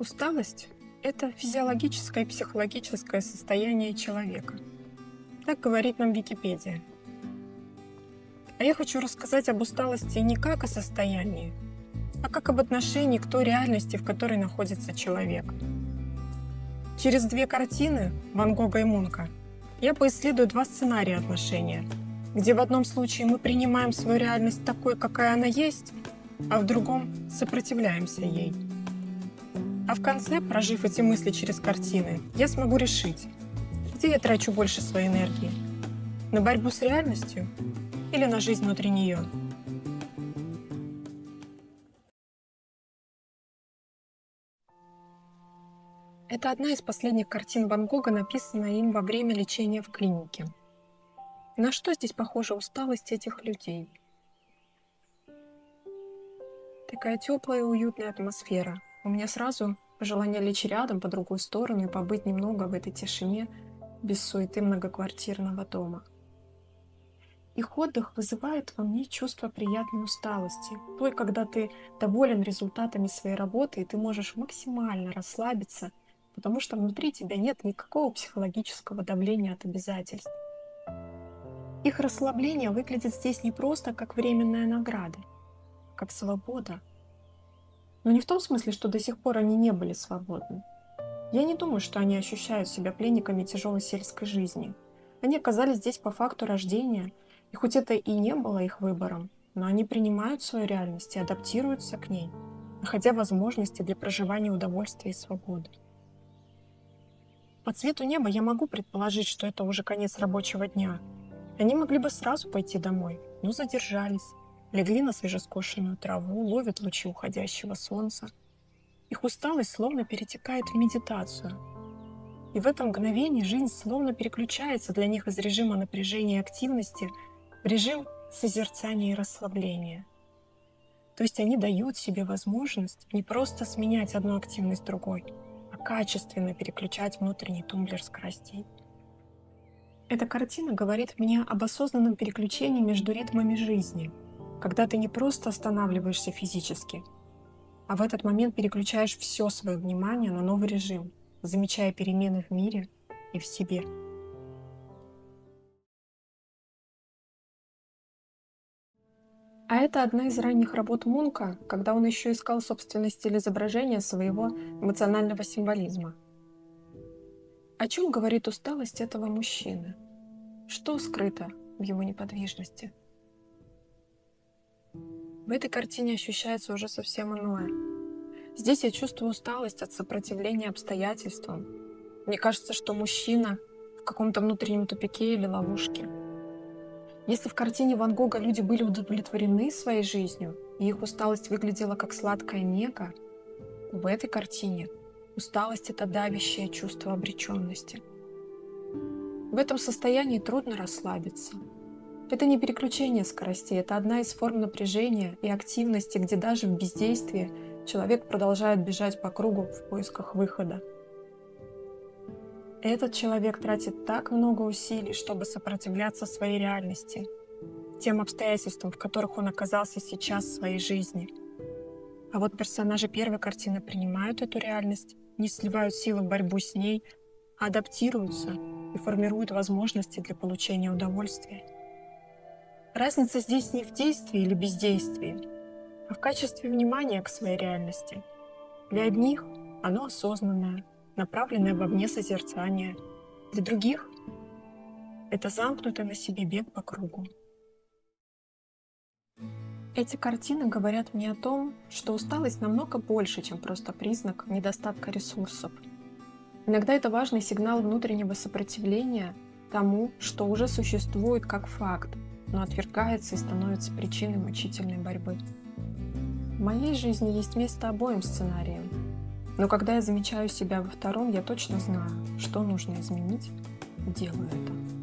Усталость– это физиологическое и психологическое состояние человека. Так говорит нам Википедия. А я хочу рассказать об усталости не как о состоянии, а как об отношении к той реальности, в которой находится человек. Через две картины Ван Гога и Мунка я поисследую два сценария отношения, где в одном случае мы принимаем свою реальность такой, какая она есть, а в другом сопротивляемся ей. А в конце, прожив эти мысли через картины, я смогу решить, где я трачу больше своей энергии: на борьбу с реальностью или на жизнь внутри нее. Это одна из последних картин Ван Гога, написанная им во время лечения в клинике. На что здесь похожа усталость этих людей? Такая теплая и уютная атмосфера. У меня сразу желание лечь рядом, по другую сторону, и побыть немного в этой тишине, без суеты многоквартирного дома. Их отдых вызывает во мне чувство приятной усталости. Той, когда ты доволен результатами своей работы, и ты можешь максимально расслабиться, потому что внутри тебя нет никакого психологического давления от обязательств. Их расслабление выглядит здесь не просто как временная награда, как свобода. Но не в том смысле, что до сих пор они не были свободны. Я не думаю, что они ощущают себя пленниками тяжелой сельской жизни. Они оказались здесь по факту рождения, и хоть это и не было их выбором, но они принимают свою реальность и адаптируются к ней, находя возможности для проживания удовольствия и свободы. По цвету неба я могу предположить, что это уже конец рабочего дня. Они могли бы сразу пойти домой, но задержались, легли на свежескошенную траву, ловят лучи уходящего солнца. Их усталость словно перетекает в медитацию. И в это мгновение жизнь словно переключается для них из режима напряжения и активности в режим созерцания и расслабления. То есть они дают себе возможность не просто сменять одну активность другой, а качественно переключать внутренний тумблер скоростей. Эта картина говорит мне об осознанном переключении между ритмами жизни, когда ты не просто останавливаешься физически, а в этот момент переключаешь все свое внимание на новый режим, замечая перемены в мире и в себе. А это одна из ранних работ Мунка, когда он еще искал собственный стиль изображения своего эмоционального символизма. О чем говорит усталость этого мужчины? Что скрыто в его неподвижности? В этой картине ощущается уже совсем иное. Здесь я чувствую усталость от сопротивления обстоятельствам. Мне кажется, что мужчина в каком-то внутреннем тупике или ловушке. Если в картине Ван Гога люди были удовлетворены своей жизнью, и их усталость выглядела как сладкая нега, в этой картине усталость — это давящее чувство обреченности. В этом состоянии трудно расслабиться. Это не переключение скоростей, это одна из форм напряжения и активности, где даже в бездействии человек продолжает бежать по кругу в поисках выхода. Этот человек тратит так много усилий, чтобы сопротивляться своей реальности, тем обстоятельствам, в которых он оказался сейчас в своей жизни. А вот персонажи первой картины принимают эту реальность, не сливают силы в борьбу с ней, а адаптируются и формируют возможности для получения удовольствия. Разница здесь не в действии или бездействии, а в качестве внимания к своей реальности. Для одних оно осознанное, направленное вовне созерцание. Для других это замкнутый на себе бег по кругу. Эти картины говорят мне о том, что усталость намного больше, чем просто признак недостатка ресурсов. Иногда это важный сигнал внутреннего сопротивления тому, что уже существует как факт, но отвергается и становится причиной мучительной борьбы. В моей жизни есть место обоим сценариям, но когда я замечаю себя во втором, я точно знаю, что нужно изменить, и делаю это.